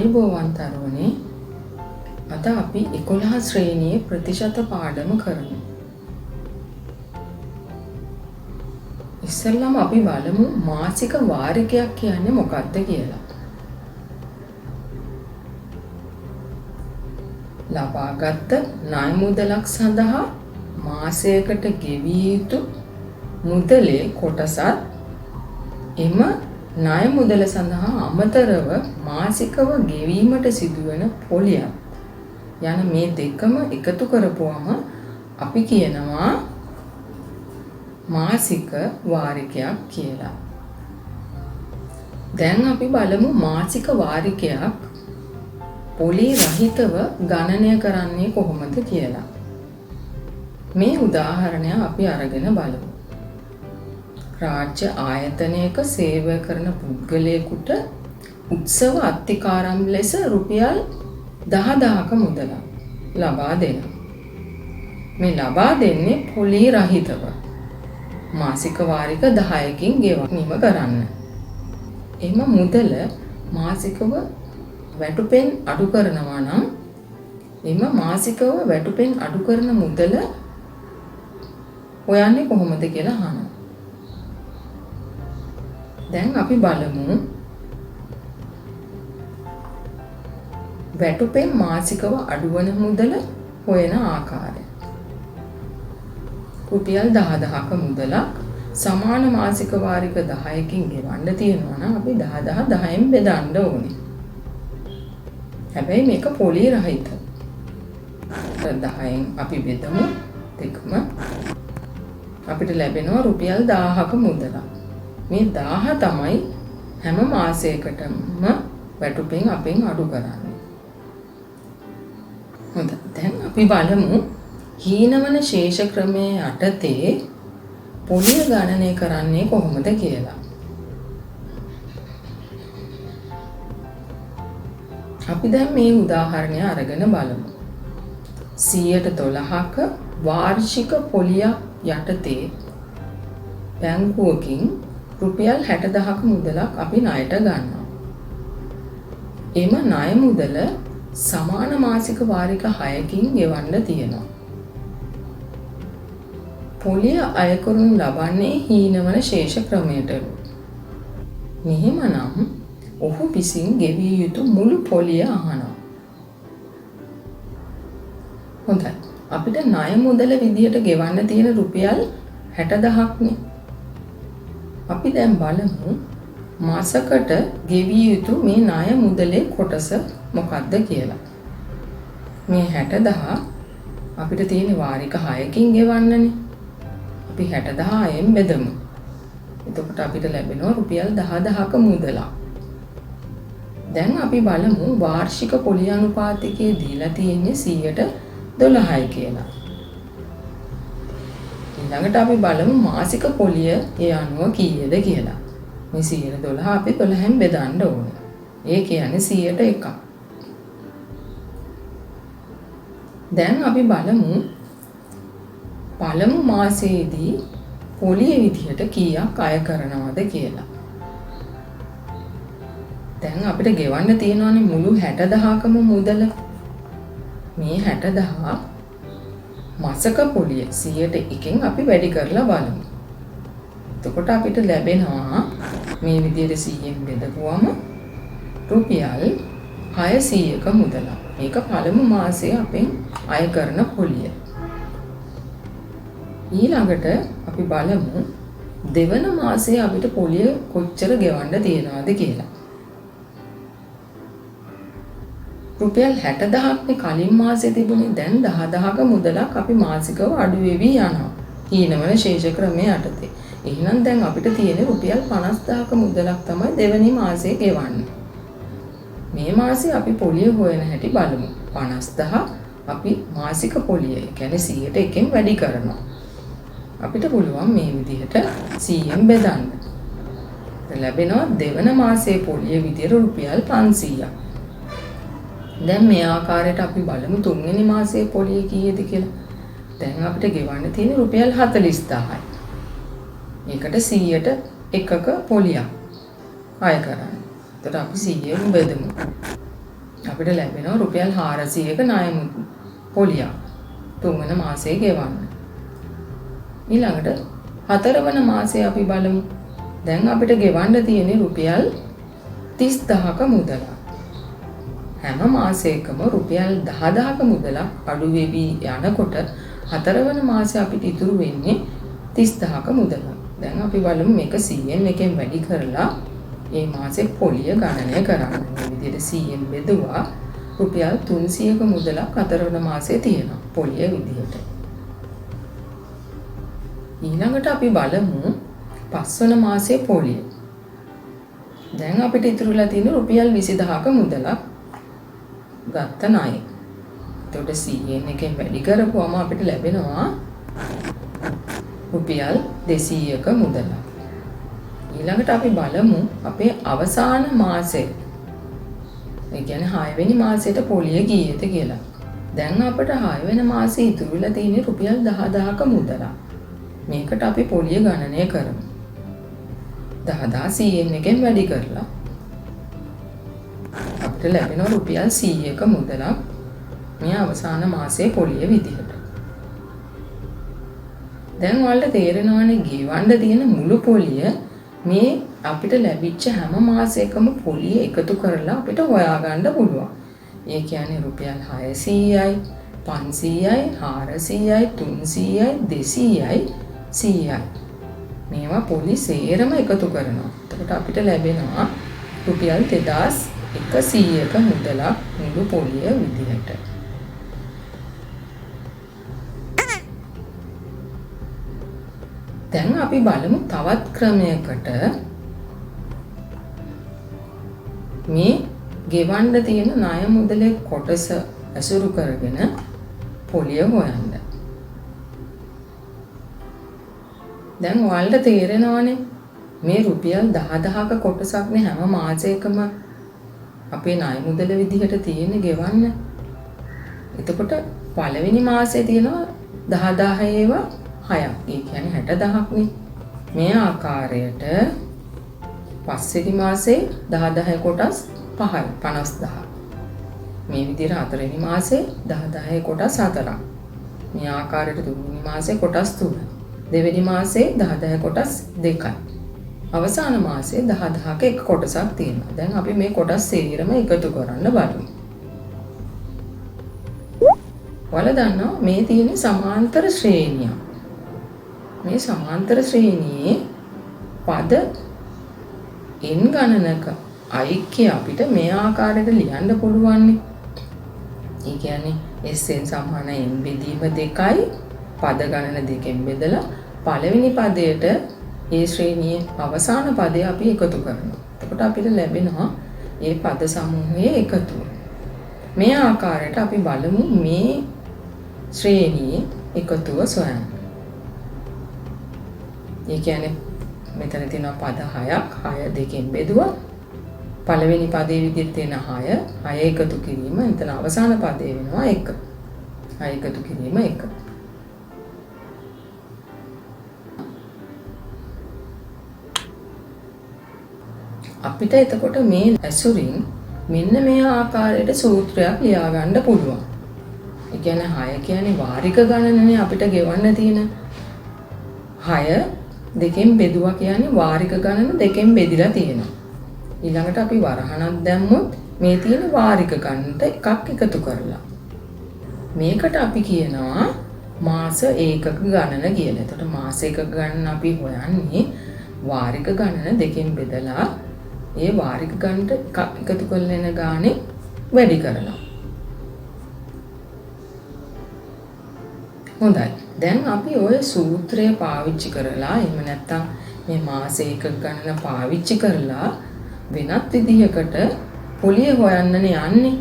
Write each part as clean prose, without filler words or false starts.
ආයුබෝවන් තරුවනේ අද අපි 11 ශ්‍රේණියේ ප්‍රතිශත පාඩම කරමු. ඉස්සෙල්ලාම අපි බලමු මාසික වාරිකයක් කියන්නේ මොකක්ද කියලා. ලබාගත් ණය මුදලක් සඳහා මාසයකට ගෙවිය යුතු මුදලේ කොටසත් එම ණය මුදල සඳහා අමතරව මාසිකව ගෙවීමට සිදුවන පොලියක් යන මේ දෙකම එකතු කරපුවම අපි කියනවා මාසික වාරිකයක් කියලා. දැන් අපි බලමු මාසික වාරිකයක් පොලි රහිතව ගණනය කරන්නේ කොහොමද කියලා. මේ උදාහරණය අපි අරගෙන බලමු. රාජ්‍ය ආයතනයක සේවය කරන පුද්ගලයෙකුට උත්සව අත්තිකාරම් ලෙස රුපියල් 10,000ක මුදලක් ලබා දෙනවා. මේ ලබා දෙන්නේ පොලි රහිතව මාසික වාරික 10කින් ගෙවීම කරන්න. එම මුදල මාසිකව වැටුපෙන් අඩු කරනවා නම් එම මාසිකව වැටුපෙන් අඩු කරන මුදල හොයන්නේ කොහොමද කියලා අහනවා. දැන් අපි බලමු වැටුපෙන් මාසිකව අඩුවන මුදල හොයන ආකාරය. රුපියල් 10,000ක මුදලක් සමාන මාසික වාරික 10කින් ගෙවන්න තියෙනවා නම් අපි 10,000 10න් බෙදන්න ඕනේ. හැබැයි මේක පොලි රහිත. 10න් අපි බෙදමු දෙකම අපිට ලැබෙනවා රුපියල් 1000ක මුදලක්. මේ 1000 තමයි හැම මාසයකටම වැටුපෙන් අපෙන් අඩු කරන්නේ. හොඳයි. දැන් අපි බලමු හීනවන ශේෂ ක්‍රමයේ යටතේ පොලිය ගණනය කරන්නේ කොහොමද කියලා. අපි දැන් මේ උදාහරණය අරගෙන බලමු. 112ක වාර්ෂික පොලියක් යටතේ බැංකුවකින් රුපියල් 60,000ක මුදලක් අපි ණයට ගන්නවා. එම ණය මුදල සමාන මාසික වාරික 6කින් ගෙවන්න තියෙනවා. පොලිය අය කරනු ලබන්නේ හීනවන ශේෂ ක්‍රමයටලු. මෙහෙමනම් ඔහු විසින් ගෙවිය යුතු මුළු පොලිය අහනවා. හොඳයි. අපිට ණය මුදල විදියට ගෙවන්න තියෙන රුපියල් 60,000ක්නේ. අපි දැන් බලමු මාසකට ගෙවිය යුතු මේ ණය මුදලේ කොටස මොකක්ද කියලා. මේ 60,000 අපිට තියෙන වාරික 6කින් ගෙවන්නනේ. අපි 60,000ෙන් බෙදමු. එතකොට අපිට ලැබෙනවා රුපියල් 10,000ක මුදලක්. දැන් අපි බලමු වාර්ෂික පොලි අනුපාතකයේ දීලා තියෙන්නේ 12යි කියලා. ඊළඟට අපි බලමු මාසික පොලිය ඒ අනුව කීයද කියලා. මේ 12 අපි 12න් බෙදන්න ඕනේ. ඒ කියන්නේ 100ට 1ක්. දැන් අපි බලමු පළමු මාසයේදී පොලිය විදියට කීයක් අය කරනවද කියලා. දැන් අපිට ගෙවන්න තියෙනවානේ මුළු 60,000කම මුදල. මේ 60,000 මාසක පොලිය 100%න් අපි වැඩි කරලා බලමු. එතකොට අපිට ලැබෙනවා මේ විදිහට 100න් බෙදපුවම රුපියල් 600ක මුදලක්. මේක පළමු මාසයේ අපෙන් අය කරන පොලිය. ඊළඟට අපි බලමු දෙවන මාසයේ අපිට පොලිය කොච්චර ගෙවන්න තියෙනවද කියලා. රුපියල් 60,000ක්නේ කලින් මාසේ තිබුණේ. දැන් 10,000ක මුදලක් අපි මාසිකව අඩු වෙවි යනවා. හීනවන ශේෂ ක්‍රමයේ යටතේ. එහෙනම් දැන් අපිට තියෙන රුපියල් 50,000ක මුදලක් තමයි දෙවෙනි මාසේ ගෙවන්නේ. මේ මාසේ අපි පොලිය හොයන හැටි බලමු. 50,000 අපි මාසික පොලිය කියන්නේ 100%න් වැඩි කරනවා. අපිට පුළුවන් මේ විදිහට 100න් බෙදන්න. ලැබෙනවා දෙවන මාසේ පොලිය විදිහට රුපියල් 500ක්. දැන් මේ ආකාරයට අපි බලමු තුන්වෙනි මාසේ පොලිය කීයද කියලා. දැන් අපිට ගෙවන්න තියෙන රුපියල් 40,000යි. ඒකට 100ට 1ක පොලියක් අය කරන්න. එතකොට අපි 100න් බෙදමු. අපිට ලැබෙනවා රුපියල් 400ක ණය පොලියක් තුන්වන මාසයේ ගෙවන්න. ඊළඟට හතරවන මාසයේ අපි බලමු. දැන් අපිට ගෙවන්න තියෙන්නේ රුපියල් 30000ක මුදලක්. හැම මාසයකම රුපියල් 10000ක මුදලක් අඩු වෙවි යනකොට හතරවන මාසයේ අපිට ඉතුරු වෙන්නේ 30000ක මුදලක්. දැන් අපි බලමු මේක 100න් එකෙන් වැඩි කරලා මේ මාසේ පොලිය ගණනය කරන්න. මේ විදිහට 100න් බෙදුවා රුපියල් 300ක මුදලක් හතරවන මාසයේ තියෙනවා පොලිය විදිහට. ඊළඟට අපි බලමු පස්වන මාසයේ පොලිය. දැන් අපිට ඉතුරුලා තියෙන රුපියල් 20000ක මුදලක් ගත්ත ණය. එතකොට 100න් එකෙන් වැඩි කරපුවම අපිට ලැබෙනවා රුපියල් 200ක මුදලක්. ඊළඟට අපි බලමු අපේ අවසාන මාසය. ඒ කියන්නේ 6 වෙනි මාසයට පොලිය කීයද කියලා. දැන් අපිට 6 වෙනි මාසේ ඉතුරු වෙලා තියෙන්නේ රුපියල් 10000ක මුදලක්. මේකට අපි පොලිය ගණනය කරමු. 10000 100න් එකෙන් වැඩි කරලා අපිට ලැබෙනවා රුපියල් 100ක මුදලක් මේ අවසාන මාසයේ පොලිය විදිහට. දැන් ඔයාලට තේරෙනවනේ ගෙවන්න තියෙන මුළු පොලිය මේ අපිට ලැබිච්ච හැම මාසයකම පොලිය එකතු කරලා අපිට හොයාගන්න පුළුවන්. ඒ කියන්නේ රුපියල් 600යි 500යි 400යි 300යි 200යි 100යි. මේවා පොලි සේරම එකතු කරනවා. එතකොට අපිට ලැබෙනවා රුපියල් 2100ක මුදලක් මුළු පොලිය විදිහට. දැන් අපි බලමු තවත් ක්‍රමයකට මේ ගෙවන්න තියෙන ණය මුදලේ කොටස ඇසුරු කරගෙන පොලිය හොයන්න. දැන් ඔයාලට තේරෙනවනේ මේ රුපියල් 10000ක කොටසක්නේ හැම මාසයකම අපේ ණය මුදල විදිහට තියෙන ගෙවන්න. එතකොට පළවෙනි මාසේ තියෙනවා 10000 ඒවා 6ක්. ඒ කියන්නේ 60000ක්නේ. මේ ආකාරයට පස්වෙනි මාසේ 10000 කොටස් 5යි 50000. මේ විදිහට හතරවෙනි මාසේ 10000 කොටස් 4ක්. මේ ආකාරයට තුන්වෙනි මාසේ කොටස් 3යි. දෙවෙනි මාසේ 10000 කොටස් 2යි. අවසාන මාසේ 10000ක එක කොටසක් තියෙනවා. දැන් අපි මේ කොටස් සේරම එකතු කරන්න බලමු. ඔයාලා දන්නවා මේ තියෙන සමාන්තර ශ්‍රේණිය. මේ සමාන්තර ශ්‍රේණියේ පද n ගණනක ඓක්‍ය අපිට මේ ආකාරයට ලියන්න පුළුවන්. ඒ කියන්නේ Sn සමාන n බෙදීම 2යි පද ගණන දෙකෙන් බෙදලා පළවෙනි පදයට ඒ ශ්‍රේණියේ අවසාන පදය අපි එකතු කරනවා. එතකොට අපිට ලැබෙනවා මේ පද සමූහයේ එකතුව. මේ ආකාරයට අපි බලමු මේ ශ්‍රේණියේ එකතුව සොයන්න. ඒ කියන්නේ මෙතන තියෙනවා පද 6ක් 6 දෙකෙන් බෙදුවා පළවෙනි පදයේ විදිහට තියෙන 6 එකතු කිරීම එතන අවසාන පදේ වෙනවා 1 6 එකතු කිරීම 1. අපිට එතකොට මේ ඇසුරින් මෙන්න මේ ආකාරයට සූත්‍රයක් ලියා ගන්න පුළුවන්. ඒ කියන්නේ 6 කියන්නේ වාරික ගණනනේ අපිට ගෙවන්න තියෙන 6 දෙකෙන් බෙදුවා කියන්නේ වාරික ගණන දෙකෙන් බෙදිලා තියෙනවා. ඊළඟට අපි වරහණක් දැම්මොත් මේ තියෙන වාරික ගණනට එකක් එකතු කරලා මේකට අපි කියනවා මාස ඒකක ගණන කියලා. එතකොට මාස ඒකක ගණන අපි හොයන්නේ වාරික ගණන දෙකෙන් බෙදලා ඒ වාරික ගණනට එකක් එකතු කරලා එන ගානේ වැඩි කරලා. හොඳයි. දැන් අපි ওই සූත්‍රය පාවිච්චි කරලා එහෙම නැත්නම් මේ මාස ඒකක ගණන පාවිච්චි කරලා වෙනත් විදිහකට පොලිය හොයන්නනේ යන්නේ.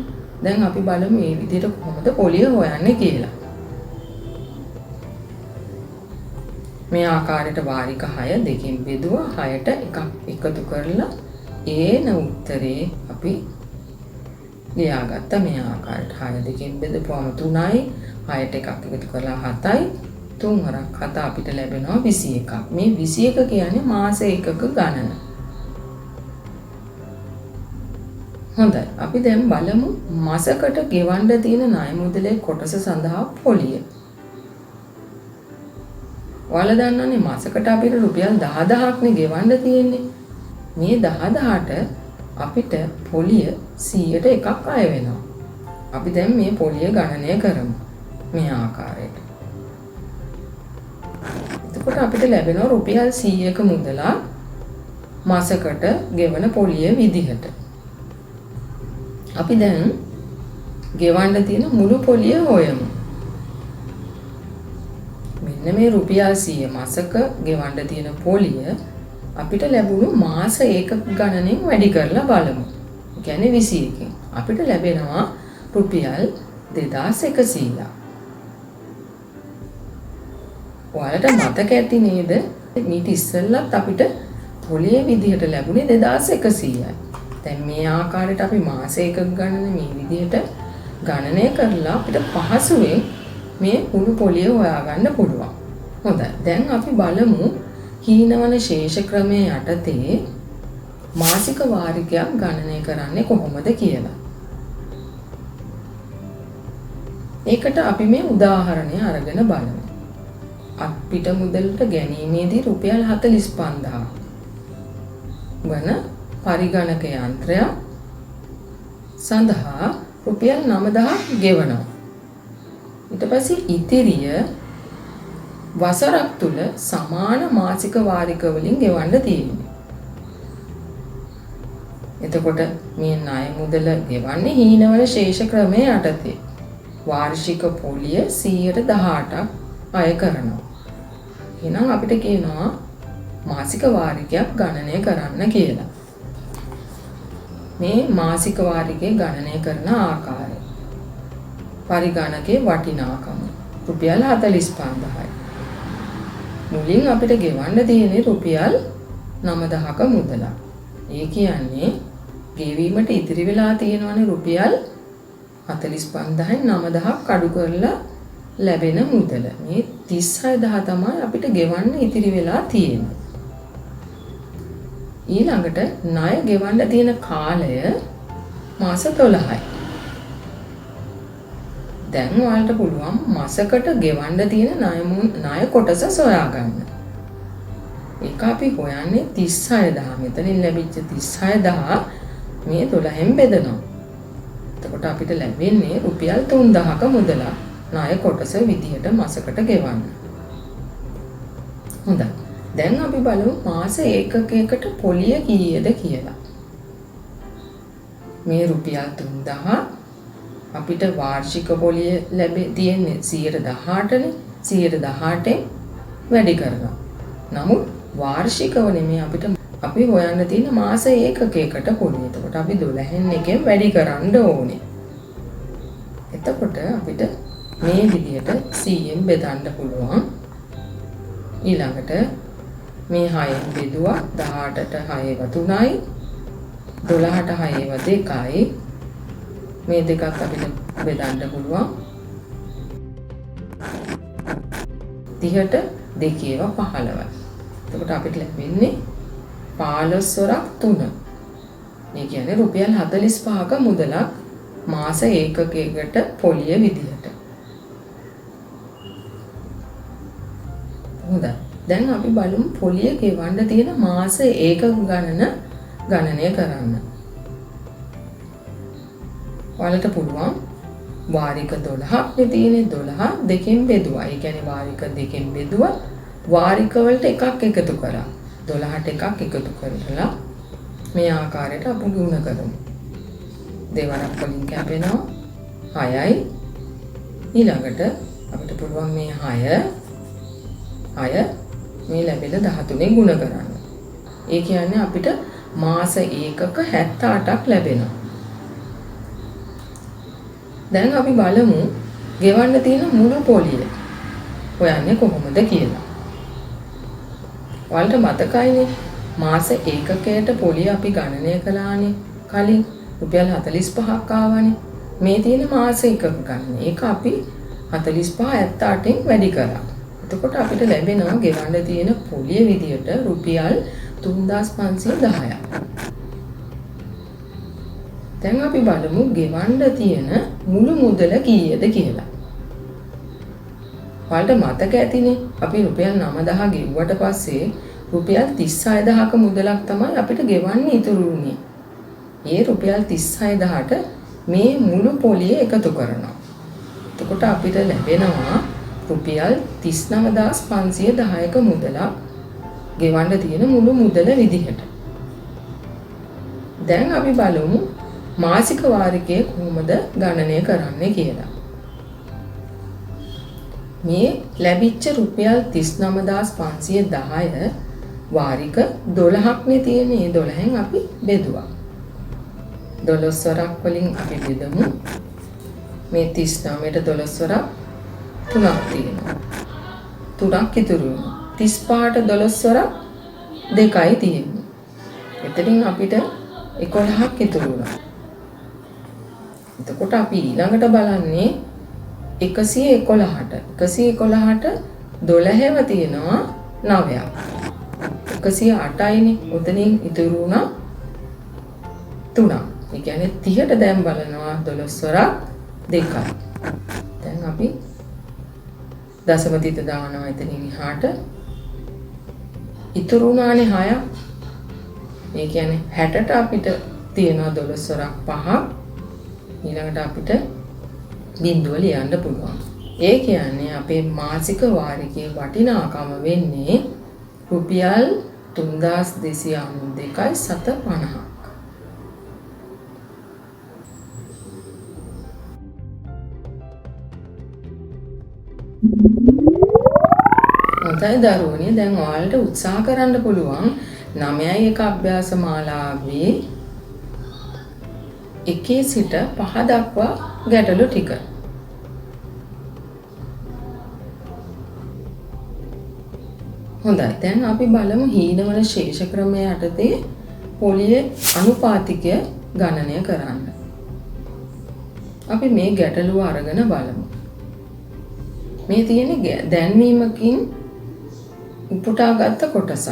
දැන් අපි බලමු මේ විදිහට කොහොමද පොලිය හොයන්නේ කියලා. මේ ආකාරයට වාරික 6 දෙකෙන් බෙදුවා 6ට එකක් එකතු කරලා ඒන උත්තරේ අපි ලියාගත්ත මේ ආකාරයට 6 දෙකෙන් බෙදපුවම 3යි 6ට එකක් එකතු කරලා 7යි 3 හරක් 7 අපිට ලැබෙනවා 21ක්. මේ 21 කියන්නේ මාස ඒකක ගණන. හොඳයි. අපි දැන් බලමු මාසකට ගෙවන්න තියෙන ණය මුදලේ කොටස සඳහා පොලිය. ඔයාලා දන්නවනේ මාසකට අපිට රුපියල් 10000ක්නේ ගෙවන්න තියෙන්නේ. මේ 10000ට අපිට පොලිය 100ට එකක් අය වෙනවා. අපි දැන් මේ පොලිය ගණනය කරමු. මේ ආකාරයට. එතකොට අපිට ලැබෙනවා රුපියල් 100ක මුදලක් මාසකට ගෙවන පොලිය විදිහට. අපි දැන් ගෙවන්න තියෙන මුළු පොලිය හොයමු. මෙන්න මේ රුපියල් 100 මාසක ගෙවන්න තියෙන පොලිය අපිට ලැබුණු මාස ඒකක ගණනෙන් වැඩි කරලා බලමු. ඒ කියන්නේ 21කින් අපිට ලැබෙනවා රුපියල් 2100ක්. ඔයාලට මතක ඇති නේද? මීට ඉස්සෙල්ලත් අපිට පොලිය විදිහට ලැබුණේ 2100යි. දැන් මේ ආකාරයට අපි මාස එකක ගණන මේ විදිහට ගණනය කරලා අපිට පහසුවෙන් මේ මුළු පොලිය හොයාගන්න පුළුවන්. හොඳයි. දැන් අපි බලමු හීනවන ශේෂ ක්‍රමයේ යටතේ මාසික වාරිකයක් ගණනය කරන්නේ කොහොමද කියලා. ඒකට අපි මේ උදාහරණය අරගෙන බලමු. අපිට මුදලට ගැනීමේදී රුපියල් 45000 වන පරිගණක යන්ත්‍රය සඳහා රුපියල් 9000ක් ගෙවනවා. ඊට පස්සේ ඉතිරිය වසරක් තුල සමාන මාසික වාරික වලින් ගෙවන්න තියෙනවා. එතකොට මේ ණය මුදල ගෙවන්නේ හීනවල ශේෂ ක්‍රමයේ යටතේ. වාර්ෂික පොලිය 118ක් අය කරනවා. එහෙනම් අපිට කියනවා මාසික වාරිකයක් ගණනය කරන්න කියලා. මේ මාසික වාරිකේ ගණනය කරන ආකාරය. පරිගණකයේ වටිනාකම රුපියල් 45000යි. මුලින් අපිට ගෙවන්න තියෙන්නේ රුපියල් 9000ක මුදලක්. ඒ කියන්නේ ගෙවීමට ඉතිරි වෙලා තියෙනවනේ රුපියල් 45000න් 9000ක් අඩු කරලා ලැබෙන මුදල. මේ 36000 තමයි අපිට ගෙවන්න ඉතිරි වෙලා තියෙන්නේ. ඊළඟට ණය ගෙවන්න තියෙන කාලය මාස 12යි. දැන් ඔයාලට පුළුවන් මාසකට ගෙවන්න තියෙන ණය කොටස සොයාගන්න. ඒක අපි හොයන්නේ 36000. මෙතනින් ලැබිච්ච 36000 මේ 12න් බෙදනවා. එතකොට අපිට ලැබෙන්නේ රුපියල් 3000ක මුදලක් ණය කොටස විදිහට මාසකට ගෙවන්න. හොඳයි. දැන් අපි බලමු මාස ඒකකයකට පොලිය කීයද කියලා. මේ රුපියල් 3000 අපිට වාර්ෂික පොලිය තියෙන්නේ 118නේ. 118න් වැඩි කරනවා. නමුත් වාර්ෂිකව නෙමෙයි අපි හොයන්න තියෙන මාස ඒකකයකට පොලිය. එතකොට අපි 12න් එකෙන් වැඩි කරන්න ඕනේ. එතකොට අපිට මේ විදිහට 100න් බෙදන්න පුළුවන්. ඊළඟට මේ 6න් බෙදුවා 18ට 6ව 3යි 12ට 6ව 2යි මේ දෙකත් අපිට බෙදන්න පුළුවන් 30ට 2ව 15යි. එතකොට අපිට ලැබෙන්නේ 15 3. මේ කියන්නේ රුපියල් 45ක මුදලක් මාස ඒකකයකට පොලිය විදිහට. හොඳයි. දැන් අපි බලමු පොලිය ගෙවන්න තියෙන මාස ඒකක ගණනය කරන්න. ඔයාලට පුළුවන් වාරික 12ක් තියෙන්නේ 12 දෙකෙන් බෙදුවා. ඒ කියන්නේ වාරික දෙකෙන් බෙදුවා. වාරික වලට එකක් එකතු කරා. 12ට එකක් එකතු කරලා මේ ආකාරයට අපි ගුණ කරමු. දෙවරක් වලින් කැපෙනවා 6යි. ඊළඟට අපිට පුළුවන් මේ 6 මේ ලැබෙන 13න් ගුණ කරන්න. ඒ කියන්නේ අපිට මාස ඒකක 78ක් ලැබෙනවා. දැන් අපි බලමු ගෙවන්න තියෙන මුළු පොලිය හොයන්නේ කොහොමද කියලා. ඔයාලට මතකයිනේ මාස ඒකකයට පොලිය අපි ගණනය කළානේ කලින් රුපියල් 45ක් ආවනේ. මේ තියෙන මාස ඒකක ගණන. ඒක අපි 45 78න් වැඩි කරා. එතකොට අපිට ලැබෙනවා ගෙවන්න තියෙන පොලිය විදියට රුපියල් 3510ක්. දැන් අපි බලමු ගෙවන්න තියෙන මුළු මුදල කීයද කියලා. ඔයාලට මතක ඇතිනේ අපි රුපියල් 9000 ගෙවුවට පස්සේ රුපියල් 36000ක මුදලක් තමයි අපිට ගෙවන්න ඉතුරු වුනේ. ඒ රුපියල් 36000ට මේ මුළු පොලිය එකතු කරනවා. එතකොට අපිට ලැබෙනවා රුපියල් 39510ක මුදලක් ගෙවන්න තියෙන මුළු මුදල විදිහට. දැන් අපි බලමු මාසික වාරිකය කොහොමද ගණනය කරන්නේ කියලා. මේ ලැබිච්ච රුපියල් 39510 වාරික 12ක්නේ තියෙන්නේ. 12න් අපි බෙදුවා. 12 වරක් වලින් අපි බෙදමු. මේ 39ට 12 වරක් 3ක් තියෙනවා. 3ක් ඉතුරු වෙනවා. 35ට 12 වරක් 2යි තියෙන්නේ. එතනින් අපිට 11ක් ඉතුරු වුණා. එතකොට අපි ඊළඟට බලන්නේ 111ට 12ව තියෙනවා 9ක්. 108යිනේ. උතනින් ඉතුරු වුණා 3ක්. ඒ කියන්නේ 30ට දැන් බලනවා 12 වරක් 2යි. දැන් අපි දශම තිත දානවා එතනින් එහාට. ඉතුරු වුණානේ 6ක්. ඒ කියන්නේ 60ට අපිට තියෙනවා 12 වරක් 5ක්. ඊළඟට අපිට බිඳුව ලියන්න පුළුවන්. ඒ කියන්නේ අපේ මාසික වාරිකයේ වටිනාකම වෙන්නේ රුපියල් 3292යි 750ක්. හොඳයි දරුවනේ, දැන් ඔයාලට උත්සාහ කරන්න පුළුවන් 9.1 අභ්‍යාස මාලාවේ 1 සිට 5 දක්වා ගැටලු ටික. හොඳයි, දැන් අපි බලමු හීනවන ශේෂ ක්‍රමය යටතේ පොලියේ අනුපාතිකය ගණනය කරන්න. අපි මේ ගැටලුව අරගෙන බලමු. මේ තියෙන්නේ දැන්වීමකින් උපුටාගත්ත කොටසක්.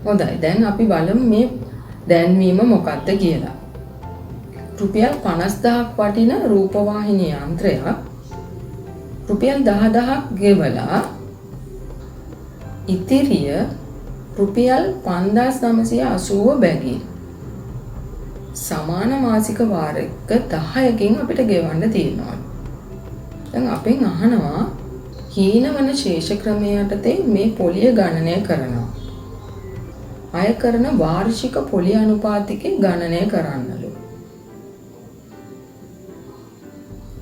හොඳයි, දැන් අපි බලමු මේ දැන්වීම මොකක්ද කියලා. රුපියල් 50000ක් වටින රූපවාහිනී යන්ත්‍රයක් රුපියල් 10000ක් ගෙවලා ඉතිරිය රුපියල් 5980 බැගින් සමාන මාසික වාරික 10කින් අපිට ගෙවන්න තියෙනවා. දැන් අපෙන් අහනවා හීනවන ශේෂ ක්‍රමය යටතේ මේ පොලිය ගණනය කරනවා. අය කරන වාර්ෂික පොලි අනුපාතිකය ගණනය කරන්නලු.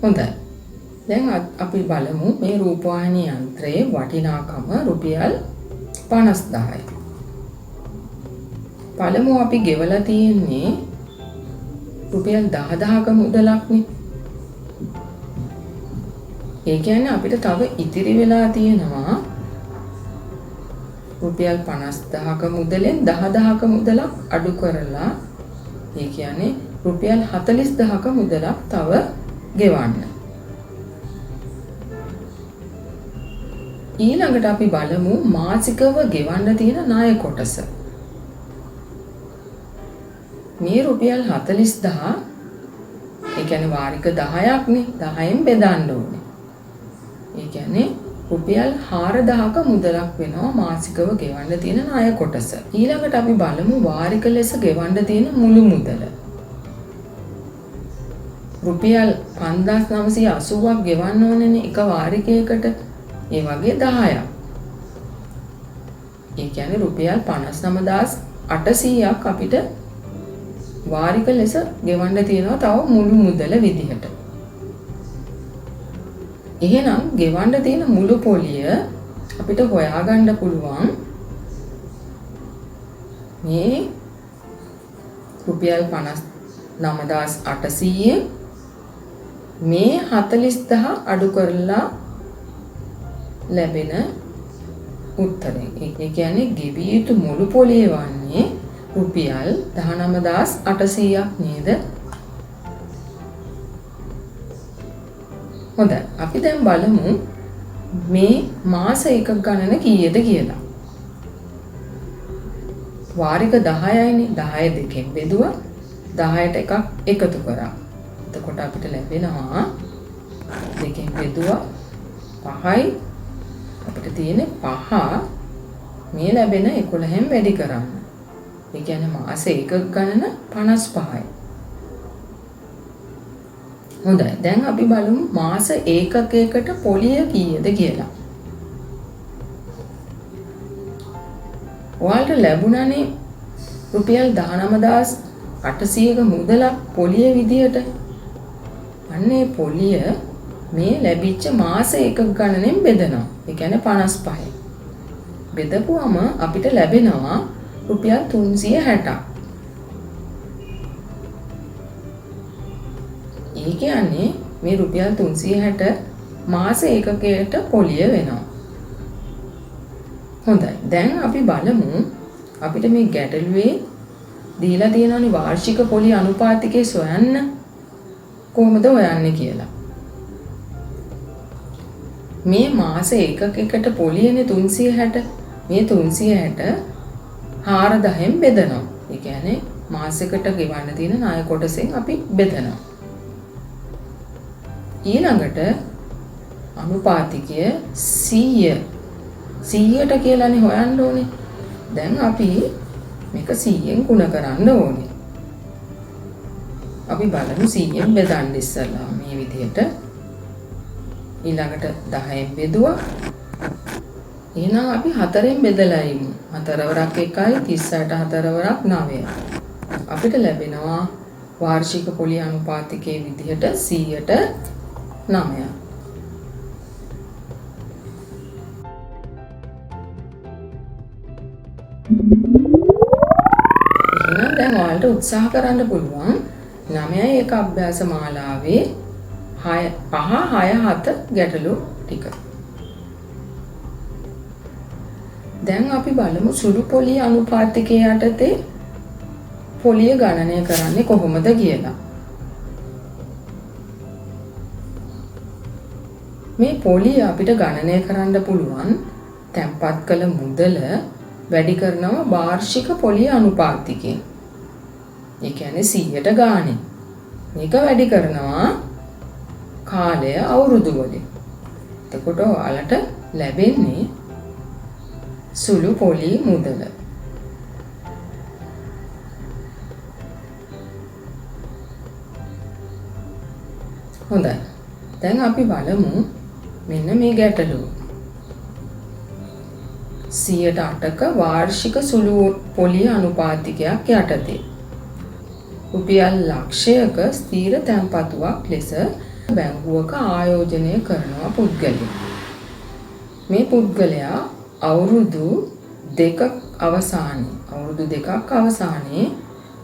හොඳයි. දැන් අපි බලමු මේ රූපවාහිනී යන්ත්‍රයේ වටිනාකම රුපියල් 50000යි. පළමු අපි ගෙවලා තියෙන්නේ රුපියල් 10000ක මුදලක්නේ. ඒ කියන්නේ අපිට තව ඉතිරි වෙලා තියෙනවා රුපියල් 50000ක මුදලෙන් 10000ක මුදලක් අඩු කරලා, ඒ කියන්නේ රුපියල් 40000ක මුදලක් තව ගෙවන්න. ඊළඟට අපි බලමු මාසිකව ගෙවන්න තියෙන ණය කොටස. මේ රුපියල් 40000, ඒ කියන්නේ වාරික 10ක්නේ, 10න් බෙදන්න ඕනේ. ඒ කියන්නේ රුපියල් 4000ක මුදලක් වෙනවා මාසිකව ගෙවන්න තියෙන ණය කොටස. ඊළඟට අපි බලමු වාරික ලෙස ගෙවන්න තියෙන මුළු මුදල. රුපියල් 5980ක් ගෙවන්න ඕනේනේ එක වාරිකයකට. ඒ වගේ 10ක්. ඒ කියන්නේ රුපියල් 59800ක් අපිට වාරික ලෙස ගෙවන්න තියෙනවා තව මුළු මුදල විදිහට. එහෙනම් ගෙවන්න තියෙන මුළු පොලිය අපිට හොයාගන්න පුළුවන් මේ රුපියල් 59800 මේ 40000 අඩු කරලා ලැබෙන උත්තරේ. ඒ කියන්නේ ගෙවිය යුතු මුළු පොලිය වන්නේ රුපියල් 19800ක් නේද? හොඳයි, අපි දැන් බලමු මේ මාස එකක ගණන කීයද කියලා. වාරික 10යිනේ. 10 දෙකෙන් බෙදුවා 10ට එකක් එකතු කරා. එතකොට අපිට ලැබෙනවා දෙකෙන් බෙදුවා 5යි. අපිට තියෙන්නේ 5 මේ ලැබෙන 11න් වැඩි කරන්න. ඒ කියන්නේ මාස එකක ගණන 55යි. හොඳයි. දැන් අපි බලමු මාස ඒකකයකට පොලිය කීයද කියලා. ඔයාලට ලැබුණානේ රුපියල් 19800ක මුදලක් පොලිය විදියට. අන්නේ පොලිය මේ ලැබිච්ච මාස එකක ගණනෙන් බෙදනවා. ඒ කියන්නේ 55යි. බෙදපුවම අපිට ලැබෙනවා රුපියල් 360ක්. ඒ කියන්නේ මේ රුපියල් 360 මාස ඒකකයට පොලිය වෙනවා. හොඳයි. දැන් අපි බලමු අපිට මේ ගැටලුවේ දීලා තියෙනවනේ වාර්ෂික පොලිය අනුපාතිකය සොයන්න කොහොමද හොයන්නේ කියලා. මේ මාස ඒකකයකට පොලියනේ 360. මේ 360 4000න් බෙදනවා. ඒ කියන්නේ මාසයකට ගෙවන්න තියෙන ණය කොටසෙන් අපි බෙදනවා. ඊළඟට අනුපාතිකය 100 100ට කියලානේ හොයන්න ඕනේ. දැන් අපි මේක 100ෙන් ගුණ කරන්න ඕනේ. අපි බලමු 100ෙන් බෙදන්න ඉස්සලා මේ විදිහට. ඊළඟට 10ෙන් බෙදුවා. එහෙනම් අපි 4ෙන් බෙදලා ඉමු. 4 වරක් 1යි 38 4 වරක් 9යි. අපිට ලැබෙනවා වාර්ෂික පොලිය අනුපාතිකයේ විදිහට 100ට 9යි. එහෙනම් දැන් ඔයාලට උත්සාහ කරන්න පුළුවන් 9යි එක අභ්‍යාස මාලාවේ 5 6 7 ගැටලු ටික. දැන් අපි බලමු සුළු පොලිය අනුපාතිකයේ යටතේ පොලිය ගණනය කරන්නේ කොහොමද කියලා. මේ පොලිය අපිට ගණනය කරන්න පුළුවන් තැන්පත් කළ මුදල වැඩි කරනවා වාර්ෂික පොලිය අනුපාතිකයෙන්. ඒ කියන්නේ 100ට ගානේ. මේක වැඩි කරනවා කාලය අවුරුදු වලින්. එතකොට ඔයාලට ලැබෙන්නේ සුළු පොලි මුදල. හොඳයි. දැන් අපි බලමු මෙන්න මේ ගැටලුව. 108ක වාර්ෂික සුළු පොලිය අනුපාතිකයක් යටතේ රුපියල් ලක්ෂයක ස්ථීර තැන්පතුවක් ලෙස බැංකුවක ආයෝජනය කරනවා පුද්ගලයෙක්. මේ පුද්ගලයා අවුරුදු දෙකක් අවසානයේ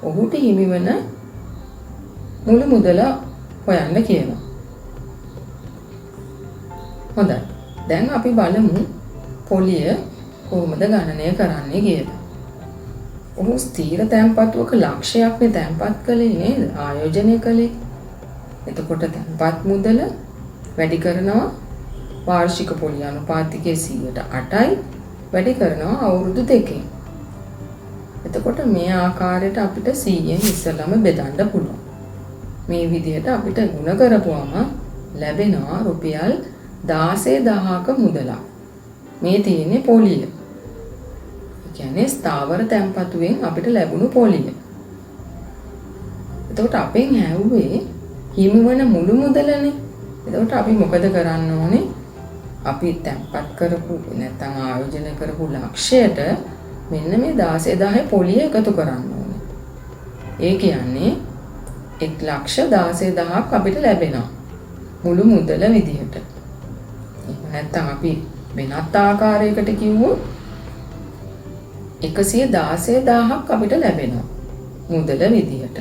ඔහුට හිමිවන මුළු මුදල හොයන්න කියනවා. හොඳයි. දැන් අපි බලමු පොලිය කොහොමද ගණනය කරන්නේ කියලා. ඔහු ස්ථීර තැන්පතුවක ලක්ෂයක්නේ තැන්පත් කළේ නේද? ආයෝජනය කළේ. එතකොට තැන්පත් මුදල වැඩි කරනවා වාර්ෂික පොලිය අනුපාතිකයේ 108යි වැඩි කරනවා අවුරුදු දෙකෙන්. එතකොට මේ ආකාරයට අපිට 100ෙන් ඉස්සලම බෙදන්න පුළුවන්. මේ විදිහට අපිට ගුණ කරපුවම ලැබෙනවා රුපියල් 16000ක මුදලක්. මේ තියෙන්නේ පොලිය. ඒ කියන්නේ ස්ථාවර තැන්පතුවෙන් අපිට ලැබුණු පොලිය. එතකොට අපෙන් ඇහුවේ හිමිවන මුළු මුදලනේ. එතකොට අපි මොකද කරන්න ඕනේ? අපි තැන්පත් කරපු නැත්නම් ආයෝජනය කරපු ලක්ෂයට මෙන්න මේ 16000 පොලිය එකතු කරන්න ඕනේ. ඒ කියන්නේ 116000ක් අපිට ලැබෙනවා මුළු මුදල විදිහට. එහෙම නැත්නම් අපි වෙනත් ආකාරයකට කිව්වොත් 116000ක් අපිට ලැබෙනවා මුදල විදිහට.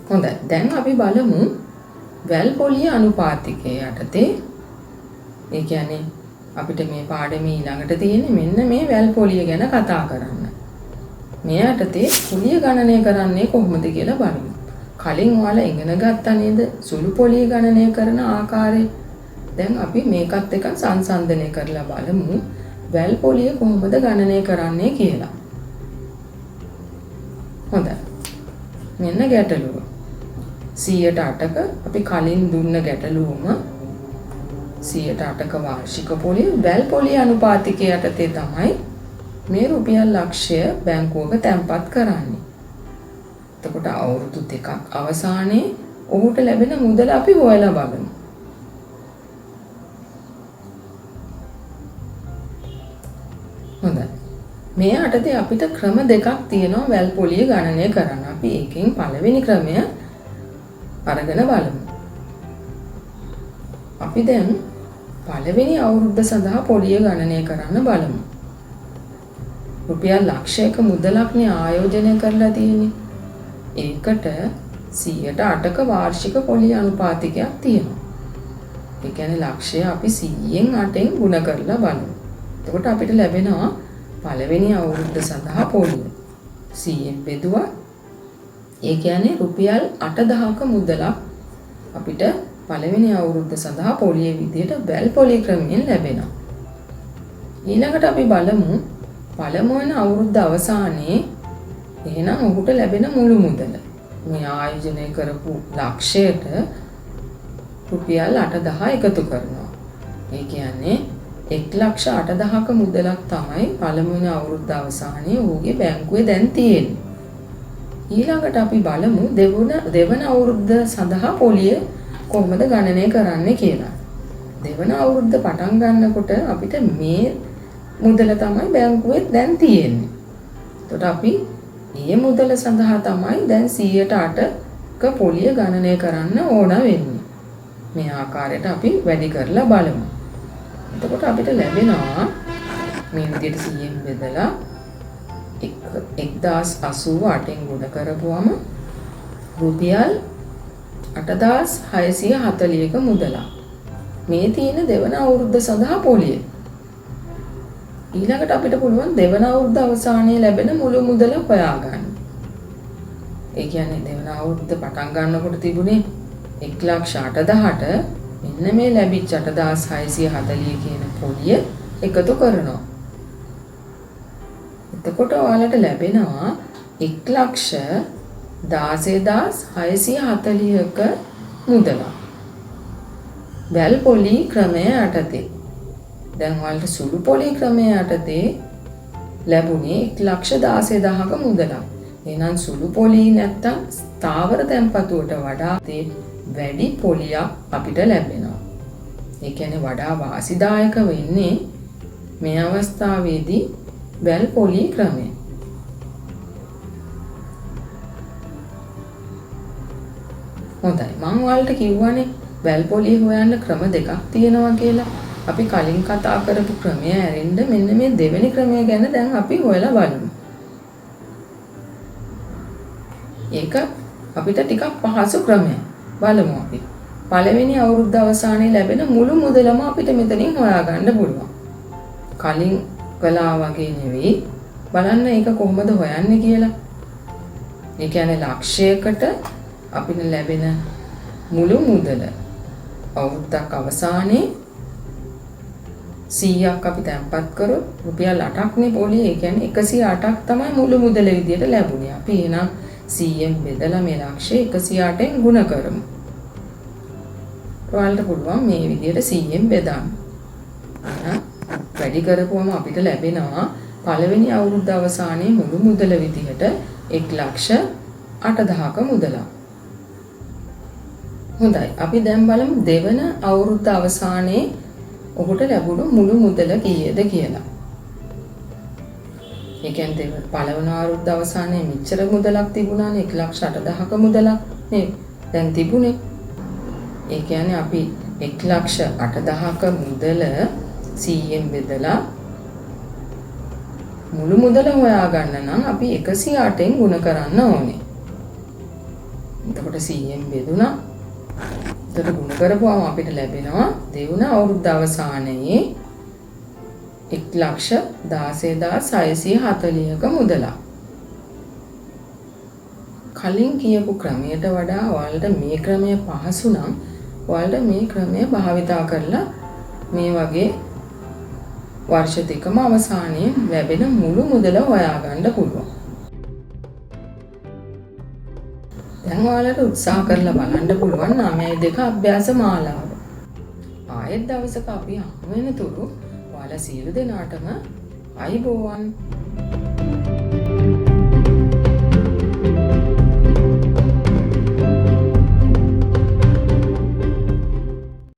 හොඳයි. දැන් අපි බලමු වැල් පොලිය අනුපාතිකයේ යටතේ. ඒ කියන්නේ අපිට මේ පාඩමේ ඊළඟට තියෙන්නේ මෙන්න මේ වැල් පොලිය ගැන කතා කරන්න. මේ යටතේ පොලිය ගණනය කරන්නේ කොහොමද කියලා බලමු. කලින් ඔයාලා ඉගෙන ගත්තා නේද සුළු පොලිය ගණනය කරන ආකාරය. දැන් අපි මේකත් එක්ක සංසන්දනය කරලා බලමු වැල් පොලිය කොහොමද ගණනය කරන්නේ කියලා. හොඳයි. මෙන්න ගැටලුව. 108ක අපි කලින් දුන්න ගැටලුවම 108ක වාර්ෂික පොලිය වැල් පොලිය අනුපාතිකය යටතේ තමයි මේ රුපියල් ලක්ෂය බැංකුවක තැන්පත් කරන්නේ. එතකොට අවුරුදු 2ක් අවසානයේ ඔහුට ලැබෙන මුදල අපි හොයලා බලමු. හොඳයි. මේ යටතේ අපිට ක්‍රම දෙකක් තියෙනවා වැල් පොලිය ගණනය කරන්න. අපි ඒකෙන් පළවෙනි ක්‍රමය අරගෙන බලමු. අපි දැන් පළවෙනි අවුරුද්ද සඳහා පොලිය ගණනය කරන්න බලමු. රුපියල් ලක්ෂයක මුදලක්නේ ආයෝජනය කරලා තියෙන්නේ. ඒකට 108ක වාර්ෂික පොලිය අනුපාතිකයක් තියෙනවා. ඒ කියන්නේ ලක්ෂය අපි 100න් 8න් ගුණ කරලා බලමු. එතකොට අපිට ලැබෙනවා පළවෙනි අවුරුද්ද සඳහා පොලිය 100න් බෙදුවා. ඒ කියන්නේ රුපියල් 8000ක මුදලක් අපිට පළවෙනි අවුරුද්ද සඳහා පොලිය විදියට වැල් පොලිය ක්‍රමයෙන් ලැබෙනවා. ඊළඟට අපි බලමු පළමු වෙන අවුරුද්ද අවසානයේ එහෙනම් ඔහුට ලැබෙන මුළු මුදල. මේ ආයෝජනය කරපු ලක්ෂයට රුපියල් 8000 එකතු කරනවා. ඒ කියන්නේ 1,80,000ක මුදලක් තමයි පළමු වෙන අවුරුද්ද අවසානයේ ඔහුගේ බැංකුවේ දැන් තියෙන්නේ. ඊළඟට අපි බලමු දෙවන අවුරුද්ද සඳහා පොලිය කොහොමද ගණනය කරන්නේ කියලා. දෙවන අවුරුද්ද පටන් ගන්නකොට අපිට මේ මුදල තමයි බැංකුවේ දැන් තියෙන්නේ. එතකොට අපි මේ මුදල සඳහා තමයි දැන් 108ක පොලිය ගණනය කරන්න ඕන වෙන්නේ. මේ ආකාරයට අපි වැඩි කරලා බලමු. එතකොට අපිට ලැබෙනවා මේ විදිහට 100න් බෙදලා 1088න් ගුණ කරපුවම රුපියල් 8640ක මුදලක්. මේ තියෙන දෙවන අවුරුද්ද සඳහා පොලිය. ඊළඟට අපිට පුළුවන් දෙවන අවුරුද්ද අවසානයේ ලැබෙන මුළු මුදල හොයාගන්න. ඒ කියන්නේ දෙවන අවුරුද්ද පටන් ගන්නකොට තිබුණේ 1,80,000ට මෙන්න මේ ලැබිච්ච 8640 කියන පොලිය එකතු කරනවා. එතකොට ඔයාලට ලැබෙනවා 1,16,640ක මුදලක්. වැල් පොලි ක්‍රමය යටතේ. දැන් ඔයාලට සුළු පොලි ක්‍රමය යටතේ ලැබුණේ 1,16,000ක මුදලක්. එහෙනම් සුළු පොලි නැත්තම් ස්ථාවර තැන්පතුවට වඩා වැඩි පොලියක් අපිට ලැබෙනවා. ඒ කියන්නේ වඩා වාසිදායක වෙන්නේ මේ අවස්ථාවේදී වැල් පොලි ක්‍රමය. හොඳයි. මම ඔයාලට කිව්වනේ වැල් පොලි හොයන්න ක්‍රම දෙකක් තියෙනවා කියලා. අපි කලින් කතා කරපු ක්‍රමය ඇරෙන්න මෙන්න මේ දෙවෙනි ක්‍රමය ගැන දැන් අපි හොයලා බලමු. ඒක අපිට ටිකක් පහසු ක්‍රමයක්. බලමු අපි. පළවෙනි අවුරුද්ද අවසානයේ ලැබෙන මුළු මුදලම අපිට මෙතනින් හොයාගන්න පුළුවන්. කලින් කළා වගේ නෙවෙයි. බලන්න ඒක කොහොමද හොයන්නේ කියලා. ඒ කියන්නේ ලක්ෂයකට අපිට ලැබෙන මුළු මුදල අවුරුද්දක් අවසානයේ 100ක් අපි තැන්පත් කරොත් රුපියල් 8ක්නේ පොලිය. ඒ කියන්නේ 108ක් තමයි මුළු මුදල විදියට ලැබුණේ. අපි එහෙනම් 100න් බෙදලා මේ ලක්ෂය 108න් ගුණ කරමු. ඔයාලට පුළුවන් මේ විදියට 100න් බෙදන්න. වැඩි කරපුවම අපිට ලැබෙනවා පළවෙනි අවුරුද්ද අවසානයේ මුළු මුදල විදියට 1,80,000ක මුදලක්. හොඳයි. අපි දැන් බලමු දෙවන අවුරුද්ද අවසානයේ ඔහුට ලැබුණු මුළු මුදල කීයද කියලා. ඒ කියන්නේ පළවෙනි අවුරුද්ද අවසානයේ මෙච්චර මුදලක් තිබුණානේ 1,80,000ක මුදලක් නේ දැන් තිබුණේ. ඒ කියන්නේ අපි 1,80,000ක මුදල 100න් බෙදලා මුළු මුදල හොයාගන්න නම් අපි 108න් ගුණ කරන්න ඕනේ. එතකොට 100න් බෙදුණා. එතකොට ගුණ කරපුවම අපිට ලැබෙනවා දෙවන අවුරුද්ද අවසානයේ 1,16,640ක මුදලක්. කලින් කියපු ක්‍රමයට වඩා ඔයාලට මේ ක්‍රමය පහසු නම් ඔයාලට මේ ක්‍රමය භාවිතා කරලා මේ වගේ වර්ෂ දෙකම අවසානයේ ලැබෙන මුළු මුදල හොයාගන්න පුළුවන්. දැන් ඔයාලට උත්සාහ කරලා බලන්න පුළුවන් 9-2 අභ්‍යාස මාලාව. ආයෙත් දවසක අපි හමු වෙන තුරු ඔයාලා සියලු දෙනාටම අයිබෝවන්.